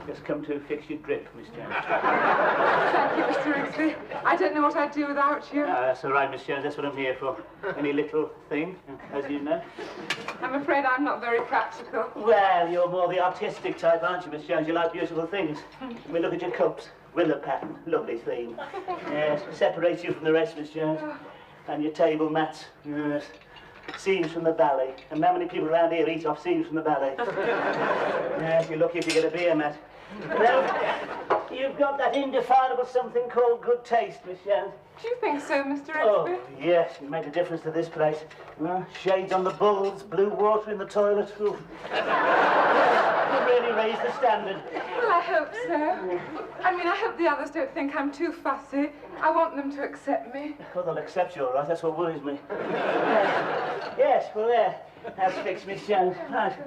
Just come to fix your drip, Miss Jones. Thank you, Mr. Rigsby. I don't know what I'd do without you. That's all right, Miss Jones. That's what I'm here for. Any little thing, as you know. I'm afraid I'm not very practical. Well, you're more the artistic type, aren't you, Miss Jones? You like beautiful things. We look at your cups. Willow pattern, lovely theme. Yes, separates you from the rest, Miss Jones. And your table mats. Yes. Scenes from the ballet. And how many people around here eat off scenes from the ballet? Yes, you're lucky if you get a beer mat. Well, you've got that indefinable something called good taste, Miss Jones. Do you think so, Mr. Rigsby? Oh, yes, you made a difference to this place. Well, shades on the bulbs, blue water in the toilet. Oof. You really raised the standard. Well, I hope so. I mean, I hope the others don't think I'm too fussy. I want them to accept me. Oh, they'll accept you, all right. That's what worries me. Yes, well, there. That's fixed, Miss Jones. Right.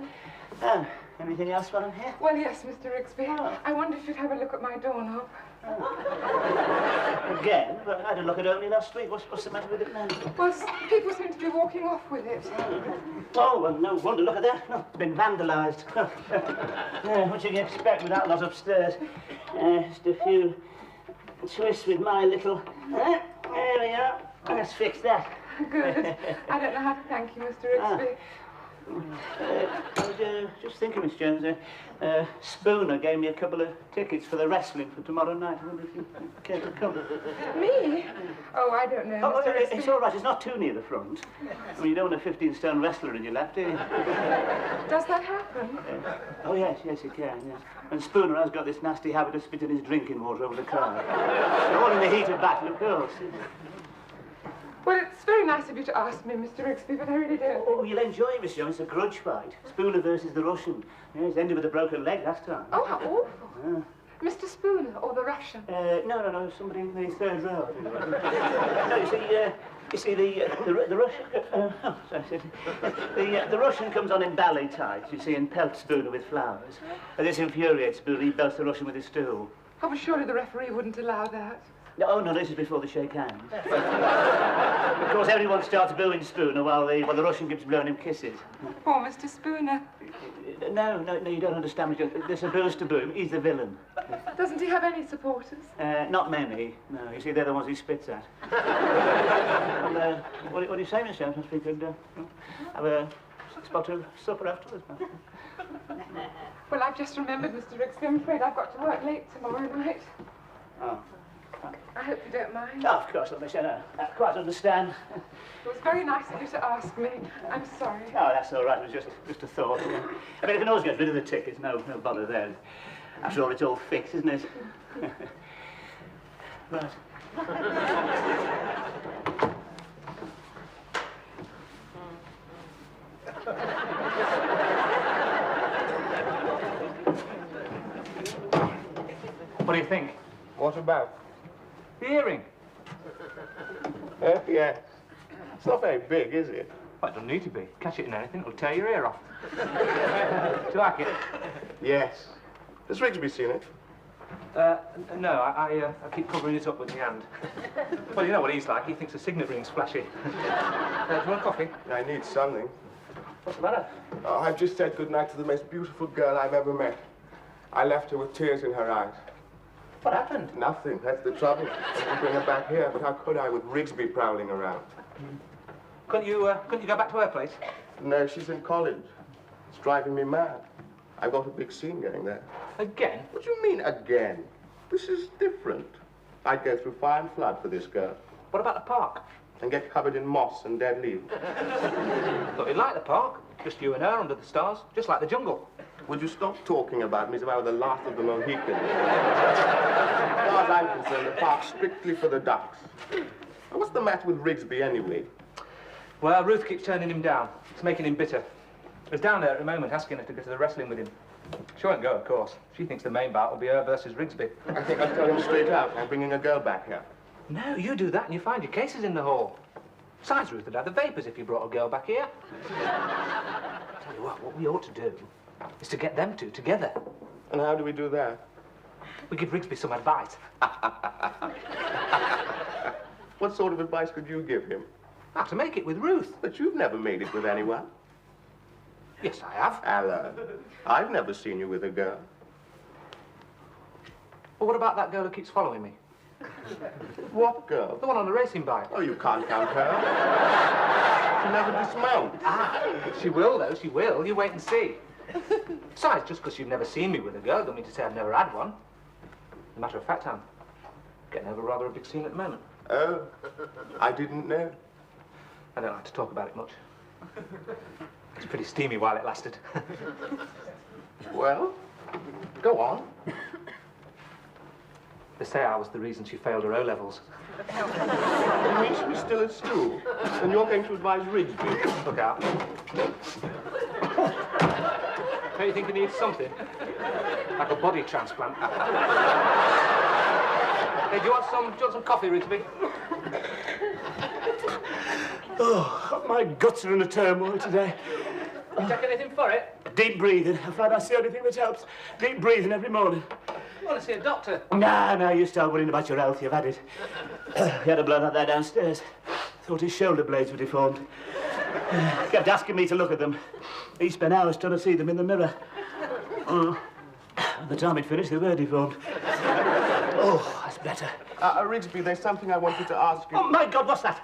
Anything else while I'm here? Well, yes, Mr. Rigsby. Oh. I wonder if you'd have a look at my doorknob. Oh. Again? But I had a look at it only last week. What's the matter with it now? Well, people seem to be walking off with it. Oh, well, no wonder. Look at that. Oh, it's been vandalised. What you can expect with that lot upstairs. Just a few twists with my little... there we are. Let's fix that. Good. I don't know how to thank you, Mr. Rigsby. I was just thinking, Miss Jones, Spooner gave me a couple of tickets for the wrestling for tomorrow night. I wonder if you care to come. Me? Oh, I don't know, Oh, Mr. Rigsby. it's all right. It's not too near the front. I mean, you don't want a 15-stone wrestler in your lap, do you? Does that happen? Oh, yes, it can, yes. And Spooner has got this nasty habit of spitting his drinking water over the car. All in the heat of battle, of course. Well, it's very nice of you to ask me, Mr. Rigsby, but I really don't. Oh, you'll enjoy it, Miss Jones. It's a grudge fight. Spooner versus the Russian. Yeah, it's ended with a broken leg last time. Oh, how awful. Mr. Spooner, or the Russian? No, somebody in the third row. No, you see, the Russian... the Russian comes on in ballet tights, you see, and pelts Spooner with flowers. And this infuriates Spooner. He belts the Russian with his stool. Oh, but surely the referee wouldn't allow that. No, this is before they shake hands. Of course, everyone starts booing Spooner while the Russian keeps blowing him kisses. Poor Mr. Spooner. No, you don't understand. They're supposed to boo him. He's the villain. Doesn't he have any supporters? Not many. No, you see, they're the ones he spits at. And, what do you say, Miss Jones? We could have a spot of supper afterwards. Well, I've just remembered, Mr. Rigsby. I'm afraid I've got to work late tomorrow night. Oh. I hope you don't mind. Oh, of course not, Miss Jones. I quite understand. It was very nice of you to ask me. I'm sorry. Oh, that's all right. It was just a thought. I mean, if it always gets rid of the tickets, no bother there. After all, it's all fixed, isn't it? Right. What do you think? What about? The earring. Yes. It's not very big, is it? Well, it doesn't need to be. Catch it in anything, it'll tear your ear off. Do you like it? Yes. Has Rigsby seen it? No, I keep covering it up with my hand. Well, you know what he's like. He thinks a signet ring's flashy. Do you want coffee? I need something. What's the matter? Oh, I've just said goodnight to the most beautiful girl I've ever met. I left her with tears in her eyes. What happened? Nothing. That's the trouble. I could bring her back here, but how could I with Rigsby prowling around? Couldn't you go back to her place? No, she's in college. It's driving me mad. I've got a big scene going there. Again? What do you mean, again? This is different. I'd go through fire and flood for this girl. What about the park? And get covered in moss and dead leaves. Thought you'd like the park. Just you and her under the stars, just like the jungle. Would you stop talking about me as if I were the last of the Mohicans? As far as I'm concerned, the park's strictly for the ducks. Now, what's the matter with Rigsby, anyway? Well, Ruth keeps turning him down. It's making him bitter. He's down there at the moment asking her to go to the wrestling with him. She won't go, of course. She thinks the main bout will be her versus Rigsby. I think I'd tell him straight out. I'm bringing a girl back here. No, you do that and you find your cases in the hall. Besides, Ruth would have the vapors if you brought a girl back here. Tell you what we ought to do is to get them two together. And how do we do that? We give Rigsby some advice. What sort of advice could you give him? How to make it with Ruth. But you've never made it with anyone. Yes, I have. Alan, I've never seen you with a girl. But what about that girl who keeps following me? What girl? The one on the racing bike. Oh, you can't count her. She never dismounts. Ah, she will, though, she will. You wait and see. Besides, just because you've never seen me with a girl, don't mean to say I've never had one. As a matter of fact, I'm getting over rather a big scene at the moment. Oh, I didn't know. I don't like to talk about it much. It's pretty steamy while it lasted. Well, go on. They say I was the reason she failed her O-levels. You mean she's still at school? And you're going to advise Rigsby? Look out. Don't you think he needs something? Like a body transplant? Hey, do you want some coffee, Rigsby? Oh, my guts are in a turmoil today. You take anything for it? Deep breathing. I find that's the only thing that helps. Deep breathing every morning. You want to see a doctor? Nah, you start worrying about your health. You've had it. He had a blood out there downstairs. Thought his shoulder blades were deformed. Kept asking me to look at them. He spent hours trying to see them in the mirror. By the time he'd finished, they were deformed. Oh, that's better. Rigsby, there's something I wanted to ask you. Oh, my God, what's that?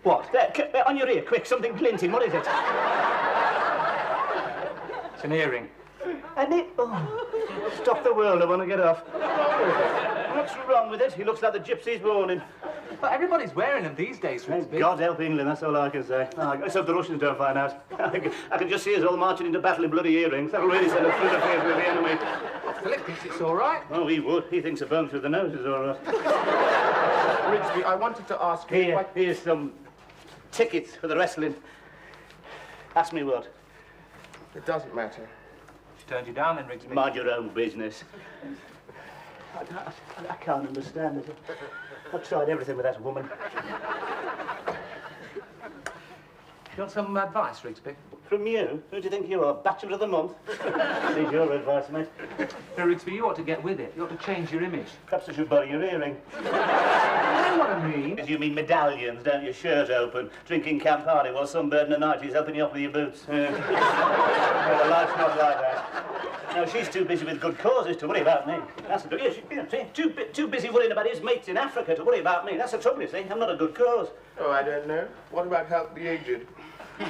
What? There, on your ear, quick, something glinting. What is it? It's an earring. And it... Oh, stop the world, I want to get off. What's wrong with it? He looks like the gypsy's warning. But everybody's wearing them these days, Thank Rigsby. God help England, that's all I can say. Oh, let's hope the Russians don't find out. I can just see us all marching into battle in bloody earrings. That'll really send a through the face with the enemy. Philip thinks it's all right. Oh, he would. He thinks a bone through the nose is all right. Rigsby, I wanted to ask you... Here's some tickets for the wrestling. Ask me what. It doesn't matter. She turned you down then, Rigsby. Mind your own business. I can't understand it. I've tried everything with that woman. You want some advice, Rigsby? From you? Who do you think you are? Bachelor of the month? Need your advice, mate. No, Rigsby, you ought to get with it. You ought to change your image. Perhaps I should borrow your earring. You know what I mean? You mean medallions, don't you? Shirt open, drinking Campari while sunburning the night he's helping you off with your boots. No, life's not like that. No, she's too busy with good causes to worry about me. That's the too busy worrying about his mates in Africa to worry about me. That's the trouble, you see. I'm not a good cause. Oh, I don't know. What about help the aged? You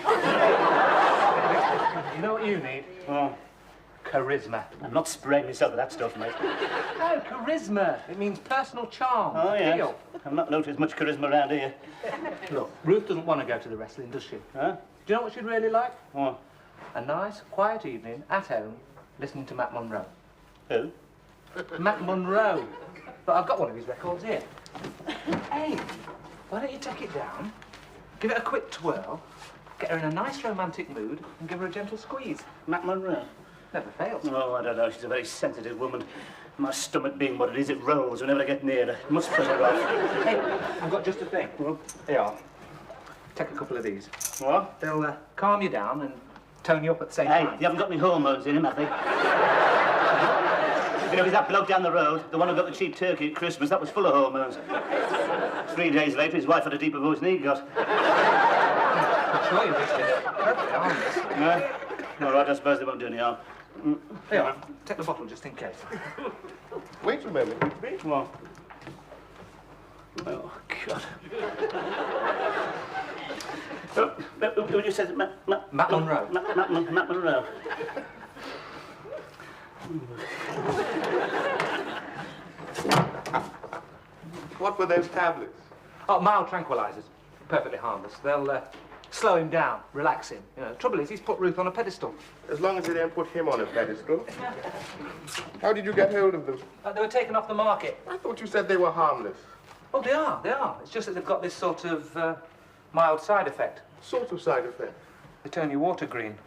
know what you need? Oh, Charisma. I'm not spraying myself with that stuff, mate. No, charisma. It means personal charm. Oh, yes. Appeal. I've not noticed much charisma around here. Look, Ruth doesn't want to go to the wrestling, does she? Huh? Do you know what she'd really like? What? A nice, quiet evening at home, listening to Matt Monroe. Who? Matt Monroe. But I've got one of his records here. Hey, why don't you take it down, give it a quick twirl, get her in a nice romantic mood, and give her a gentle squeeze. Matt Monroe? Never fails. Oh, I don't know. She's a very sensitive woman. My stomach being what it is, it rolls whenever I get near her. It must put her off. Hey, I've got just a thing. Here you are. Take a couple of these. What? They'll calm you down and tone you up at the same Hey, time. you haven't got any hormones in him, have they? You know, he's that bloke down the road, the one who got the cheap turkey at Christmas, that was full of hormones. 3 days later, his wife had a deeper voice than he got. I'm sure you're perfectly harmless. No? All right, I suppose they won't do any harm. Here you are. Take the bottle just in case. Wait a moment, Rigsby. What? Oh, God. Who you said Matt Monroe. Matt Monroe. What were those tablets? Oh, mild tranquilizers. Perfectly harmless. They'll slow him down, relax him. You know, the trouble is, he's put Ruth on a pedestal. As long as they don't put him on a pedestal. How did you get hold of them? They were taken off the market. I thought you said they were harmless. Oh, they are. It's just that they've got this sort of mild side effect. Sort of side effect. They turn your water green.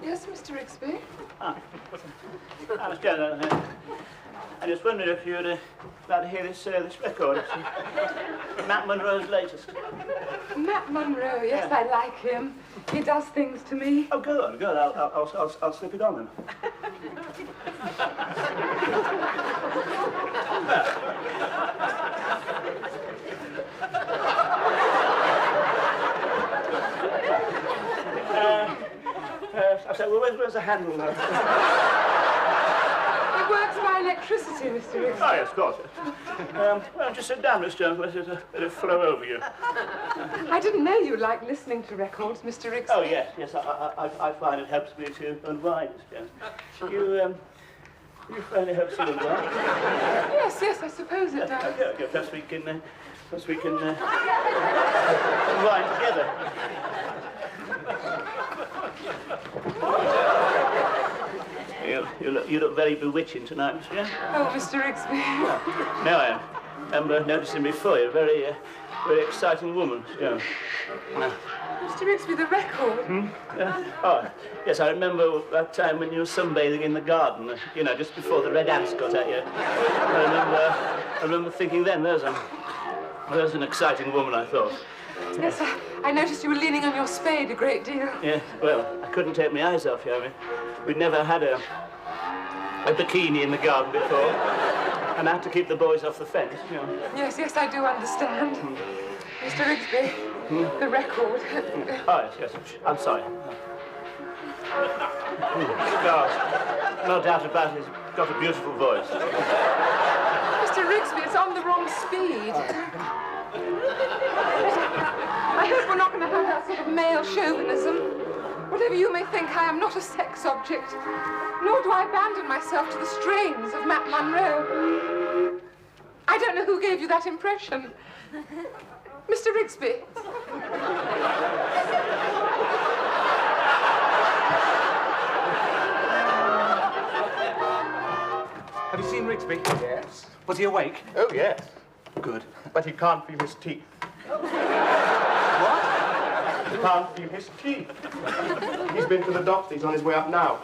Yes, Mr. Rigsby? I was just wondering if you'd glad to hear this record. It's Matt Monroe's latest. Matt Monroe, yes, I like him. He does things to me. Oh, good. I'll slip it on then. Where's the handle now? It works by electricity, Mr. Rigsby. Oh, yes, of course. Well, just sit down, Miss Jones. Let it flow over you. I didn't know you liked listening to records, Mr. Rigsby. Oh, yes. I find it helps me to unwind, Miss Jones. You find it helps you unwind? Yes, I suppose it does. Okay, perhaps we can unwind together. You look very bewitching tonight, Miss Jones. Oh, Mr. Rigsby. Now I remember noticing before you're a very exciting woman, Miss Jones. Mr. Rigsby, the record. Oh, yes, I remember that time when you were sunbathing in the garden, just before the red ants got at you. I remember thinking then, there's an exciting woman, I thought. Yes, I noticed you were leaning on your spade a great deal. Yeah, well, I couldn't take my eyes off you. I mean, we'd never had a bikini in the garden before, and I had to keep the boys off the fence, Yes, I do understand. Mr. Rigsby, the record. Oh, yes, I'm sorry. Gosh, no doubt about it, he's got a beautiful voice. Mr. Rigsby, it's on the wrong speed. I hope we're not going to have that sort of male chauvinism. Whatever you may think, I am not a sex object, nor do I abandon myself to the strains of Matt Monroe. I don't know who gave you that impression. Mr. Rigsby. Have you seen Rigsby? Yes. Was he awake? Oh, yes. Good. But he can't feel his teeth. What? He can't feel his teeth. He's been to the doctor. He's on his way up now.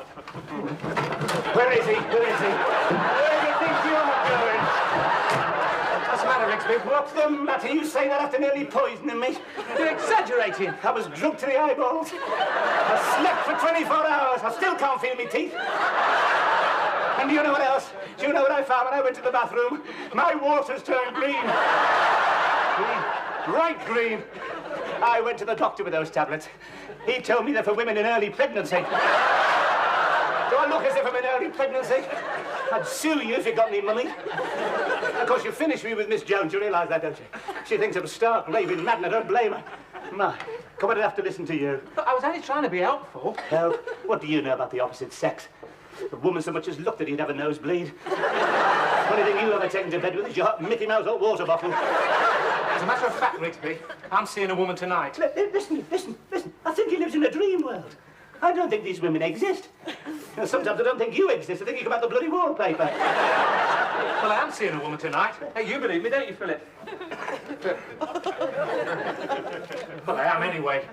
Where is he? Where do you think you're going? What's the matter, Rigsby? What's the matter? You say that after nearly poisoning me? You're exaggerating. I was drunk to the eyeballs. I slept for 24 hours. I still can't feel my teeth. And do you know what else? Do you know what I found when I went to the bathroom? My water's turned green. Green. Bright green. I went to the doctor with those tablets. He told me they're for women in early pregnancy. Do I look as if I'm in early pregnancy? I'd sue you if you got any money. Of course, you finished me with Miss Jones. You realise that, don't you? She thinks I'm stark, raving mad, and I don't blame her. My, come on, I'd have to listen to you. But I was only trying to be helpful. Help? What do you know about the opposite sex? The woman so much as looked at you'd have a nosebleed. Only thing you ever taken to bed with is your Mickey Mouse hot water bottle. As a matter of fact, Rigsby, I'm seeing a woman tonight. Listen. I think he lives in a dream world. I don't think these women exist. And sometimes I don't think you exist. I think you come out the bloody wallpaper. Well, I am seeing a woman tonight. Hey, you believe me, don't you, Philip? Well, I am anyway.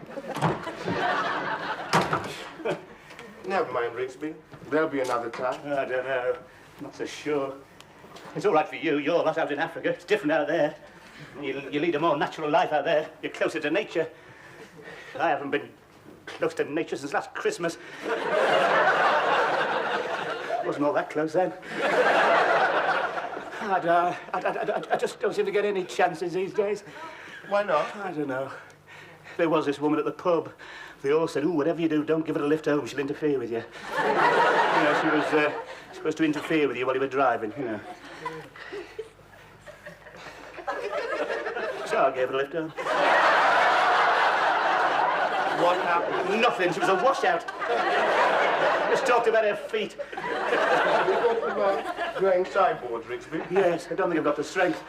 Never mind, Rigsby. There'll be another time. I don't know. I'm not so sure. It's all right for you. You're not out in Africa. It's different out there. You lead a more natural life out there. You're closer to nature. I haven't been close to nature since last Christmas. Wasn't all that close then. I just don't seem to get any chances these days. Why not? I don't know. There was this woman at the pub. They all said, "Ooh, whatever you do, don't give her a lift home. She'll interfere with you." She was supposed to interfere with you while you were driving, So I gave her a lift home. What happened? Nothing. She was a washout. Just talked about her feet. We're talking about growing sideboards, Rigsby. Yes, I don't think I've got the strength.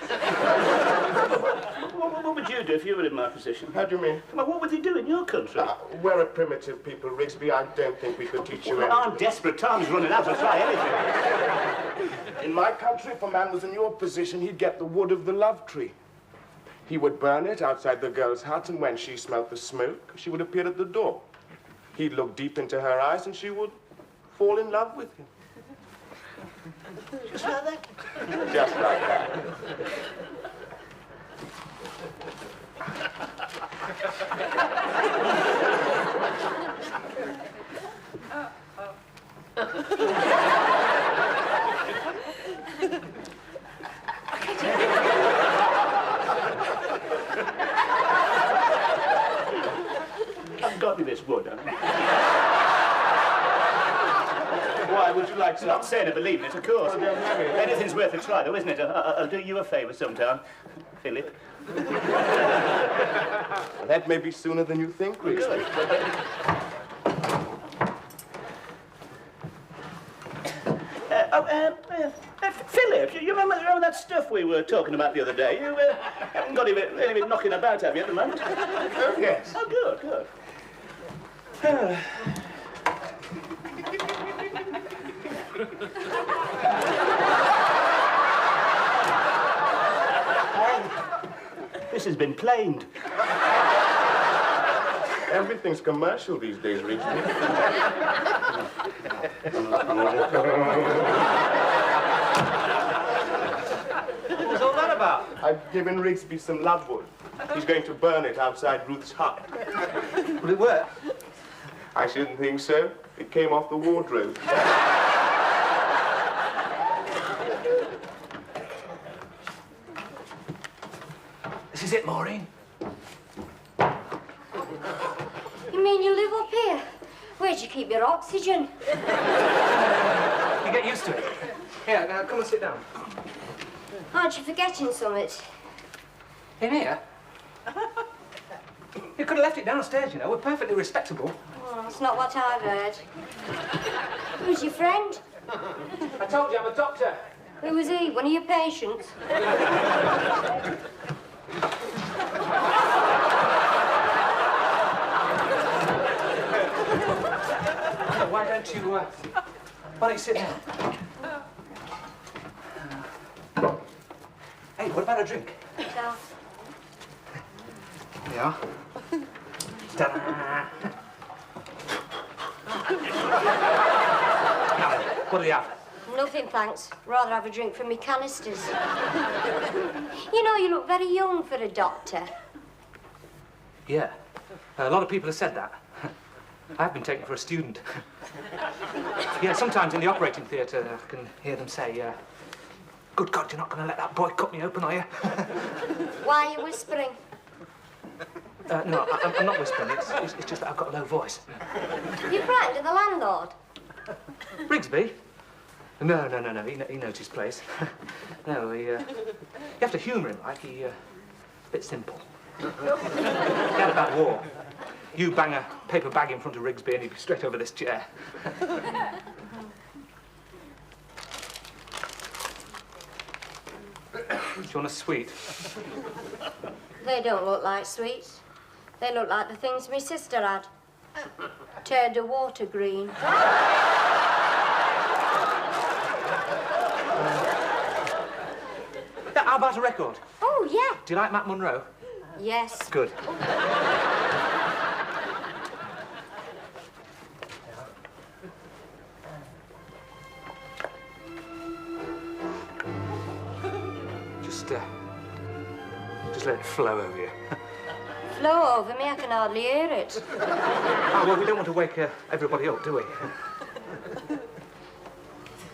What would you do if you were in my position? How do you mean? Well, what would they do in your country? We're a primitive people, Rigsby. I don't think we could teach you Well, anything. I'm desperate. Time's running out. I'll try anything. In my country, if a man was in your position, he'd get the wood of the love tree. He would burn it outside the girl's hut, and when she smelt the smoke, she would appear at the door. He'd look deep into her eyes, and she would fall in love with him. Just like that? Just like that. I've got you this wood, haven't I? Why, would you like some? Not saying I believe it, of course. Oh, don't have it. Anything's worth a try, though, isn't it? I'll do you a favour sometime, Philip. That may be sooner than you think, Riggs. Good. Philip, you remember that stuff we were talking about the other day? You haven't got any knocking about, have you, at the moment? Oh, yes. Oh, good, good. This has been planed. Everything's commercial these days, Riggs. What's all that about? I've given Rigsby some love wood. He's going to burn it outside Ruth's hut. Will it work? I shouldn't think so. It came off the wardrobe. This is it, Maureen. You mean you live up here? Where'd you keep your oxygen? You get used to it. Here, now come and sit down. Aren't you forgetting something? In here? You could have left it downstairs, you know. We're perfectly respectable. Oh, that's not what I've heard. Who's your friend? I told you I'm a doctor. Who was he? One of your patients? Why don't you sit down? Hey, what about a drink? So, Yeah. Ta-da. Now then, what do you have? nothing, thanks. Rather have a drink from me canisters. You know, you look very young for a doctor. Yeah. A lot of people have said that. I've been taken for a student. Yeah, sometimes in the operating theatre, I can hear them say, good God, you're not going to let that boy cut me open, are you? Why are you whispering? No, I'm not whispering. It's just that I've got a low voice. You frightened of the landlord? Rigsby? No. He knows his place. No, you have to humour him, like he, a bit simple. Forget about war. You bang a paper bag in front of Rigsby and he'd be straight over this chair. Do you want a sweet? They don't look like sweets. They look like the things my sister had. Turned a water green. How about a record? Oh, yeah. Do you like Matt Monro? Yes. Good. Just let it flow over you. Flow over me, I can hardly hear it. Oh, well, we don't want to wake everybody up, do we?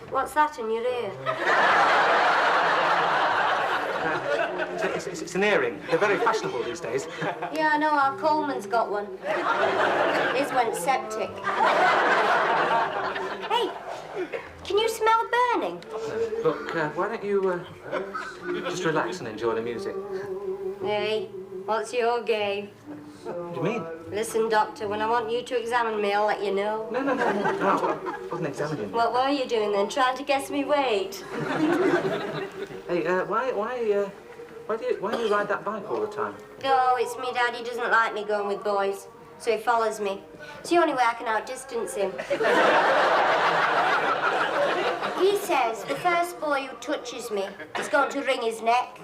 What's that in your ear? It's an earring. They're very fashionable these days. Yeah, I know, our Coleman's got one. His went septic. Hey, can you smell burning? Look, why don't you just relax and enjoy the music? Hey, what's your game? What do you mean? Listen, Doctor, when I want you to examine me, I'll let you know. No, I wasn't examining you. What were you doing then? Trying to guess me weight? Hey, why do you ride that bike all the time? Oh, it's me, Dad. He doesn't like me going with boys, so he follows me. It's the only way I can outdistance him. He says the first boy who touches me is going to wring his neck.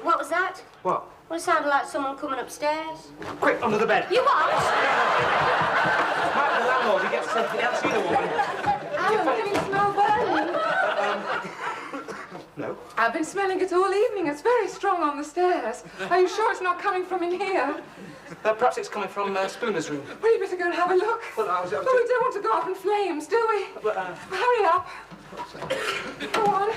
What was that? What? Well, it sounded like someone coming upstairs. Quick, under the bed. You what? Mike, the landlord, he gets you haven't seen a woman. Alan, can you smell burning? No. I've been smelling it all evening. It's very strong on the stairs. Are you sure it's not coming from in here? Perhaps it's coming from Spooner's room. Well, you better go and have a look. Well, I was Oh, we don't want to go up in flames, do we? But, Hurry up. Go on.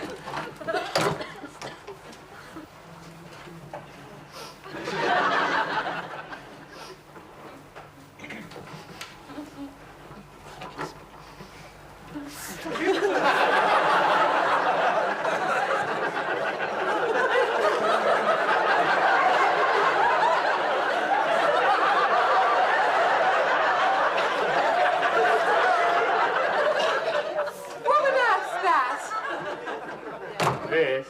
This,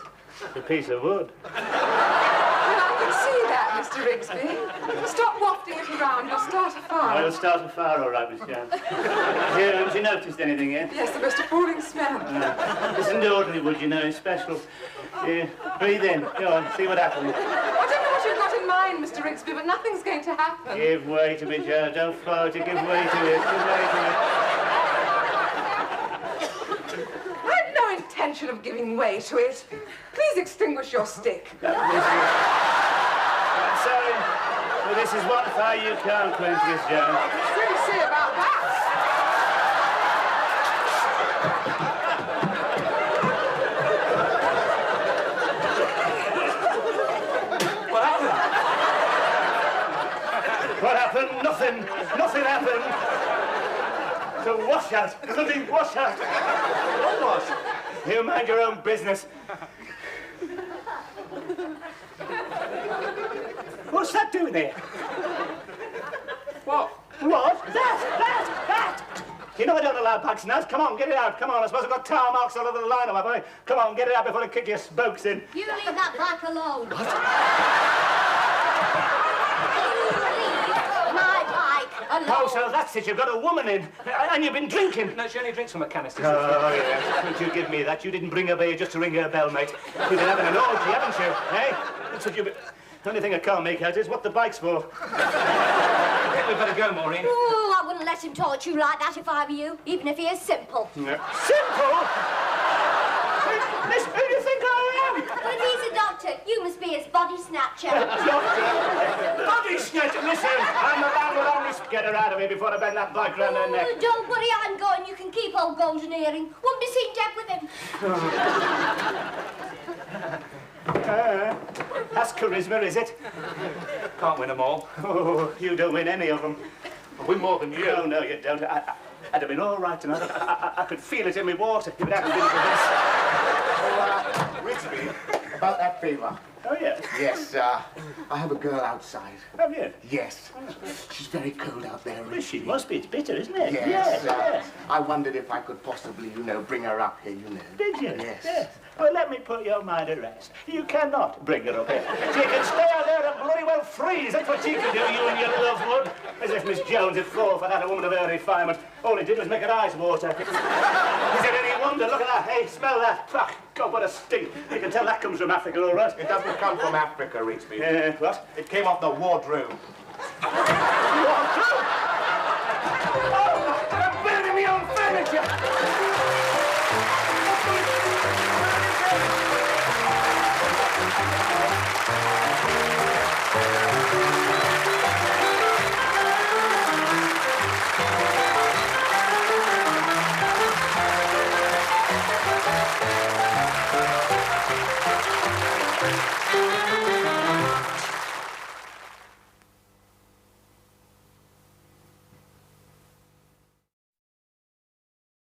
a piece of wood. Well, I can see that, Mr. Rigsby. Stop wafting it around. You'll start a fire. I'll start a fire, all right, Miss Jones. Haven't you noticed anything yet? Yes, the most appalling smell. This isn't ordinary wood, you know, it's special. Breathe in. Go on, see what happens. I don't know what you've got in mind, Mr. Rigsby, but nothing's going to happen. Give way to me, Jones. Don't float it. Give way to it. Give way to it. I had no intention of giving way to it. Please extinguish your stick. I'm sorry. Well, this is one fire you can't quench, Miss Jones. What do you say about that? What happened? Nothing. Nothing happened. It's a washout. Bloody washout. What was? You mind your own business. What's that doing there? what? What? That! You know I don't allow bugs now. Come on, get it out. Come on, I suppose I've got tar marks all over the line, have I? Come on, get it out before I kick your spokes in. You leave that bike alone. What? My bike alone. Oh, so that's it. You've got a woman in. And you've been drinking. No, she only drinks from a canister. Oh, yes. Don't you give me that. You didn't bring her here just to ring her bell, mate. You've been having an orgy, haven't you? Eh? That's what you've been... The only thing I can't make out is what the bike's for. I think we'd better go, Maureen. Oh, I wouldn't let him talk to you like that if I were you, even if he is simple. Simple? Miss, who do you think I am? But if he's a doctor, you must be his body snatcher. Doctor? Body snatcher? Listen, I'm the man with only... Get her out of here before I bend that bike round her neck. Oh, don't worry, I'm going. You can keep old golden earring. Won't be seen dead with him. That's charisma, is it? Can't win them all. Oh, you don't win any of them. I win more than you. No, you don't. I'd have been all right tonight. I could feel it in my water if it hadn't been for this. Rigsby, about that favour. Oh, yeah? Yes, I have a girl outside. Have you? Yes. She's very cold out there, Well, she Rigsby. must be. It's bitter, isn't it? Yes, Yes. I wondered if I could possibly, bring her up here, Did you? Yes. Well, let me put your mind at rest. You cannot bring her up here. She can stay out there and bloody well freeze. That's what she can do, you and your love would. As if Miss Jones would fall for that, a woman of her refinement. All it did was make her eyes water. Is it any wonder? Look at that. Hey, smell that. Fuck. God, what a stink. You can tell that comes from Africa, all right. It doesn't come from Africa, Rigsby. What? It came off the wardrobe. Wardrobe?